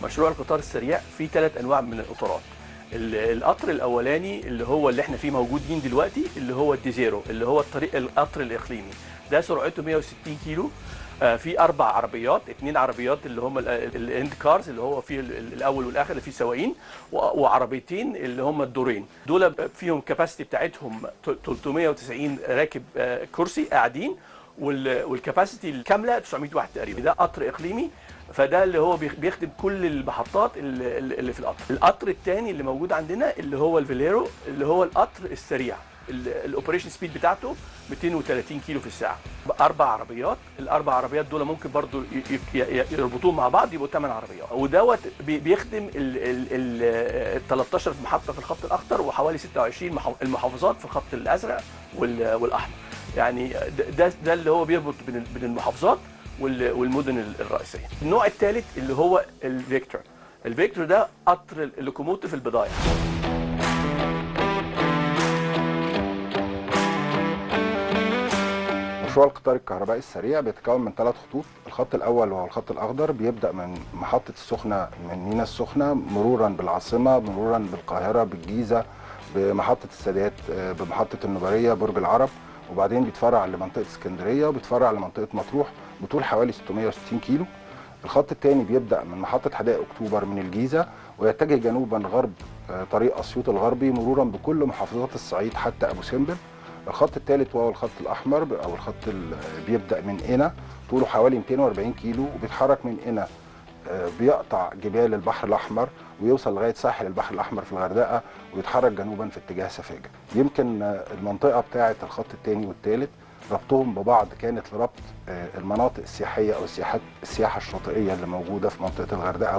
مشروع القطار السريع فيه 3 انواع من القطارات. القطر الاولاني اللي هو اللي احنا فيه موجودين دلوقتي، اللي هو الديزيرو، اللي هو القطر الاقليمي، ده سرعته 160 كيلو. في 4 عربيات، 2 عربيات اللي هم الاند كارز اللي هو فيه الاول والاخر اللي فيه سواقين، وعربيتين اللي هم الدورين. دول فيهم كاباسيتي بتاعتهم 390 راكب كرسي قاعدين، والكاباسيتي الكامله 900 واحد تقريبا. ده قطر اقليمي، فده اللي هو بيخدم كل المحطات اللي في القطر. القطر الثاني اللي موجود عندنا اللي هو الفيليرو، اللي هو القطر السريع، الاوبريشن سبيد بتاعته 230 كيلو في الساعه. 4 عربيات، الاربع عربيات دول ممكن برضو يربطوهم مع بعض يبقوا 8 عربيات، ودوت بيخدم ال 13 محطه في الخط الاخضر، وحوالي 26 المحافظات في الخط الازرق والاحمر. يعني ده اللي هو بيربط بين المحافظات والمدن الرئيسيه. النوع الثالث اللي هو الفيكتور. الفيكتور ده قطر اللوكوموتيف البضائع. مشروع القطار الكهربائي السريع بيتكون من 3 خطوط. الخط الاول وهو الخط الاخضر بيبدا من محطه السخنه، من ميناء السخنه، مرورا بالعاصمه، مرورا بالقاهره، بالجيزه، بمحطه السادات، بمحطه النوباريه، برج العرب، وبعدين بيتفرع لمنطقه اسكندريه وبيتفرع لمنطقه مطروح بطول حوالي 660 كيلو. الخط الثاني بيبدا من محطه حدائق اكتوبر من الجيزه ويتجه جنوبا غرب طريق اسيوط الغربي مرورا بكل محافظات الصعيد حتى ابو سمبل. الخط الثالث وهو الخط الاحمر او الخط بيبدا من قنا، طوله حوالي 240 كيلو وبيتحرك من قنا، بيقطع جبال البحر الاحمر ويوصل لغايه ساحل البحر الاحمر في الغردقه ويتحرك جنوبا في اتجاه سفاجه. يمكن المنطقه بتاعه الخط الثاني والثالث ربطهم ببعض كانت لربط المناطق السياحيه او السياحه الشاطئيه اللي موجوده في منطقه الغردقه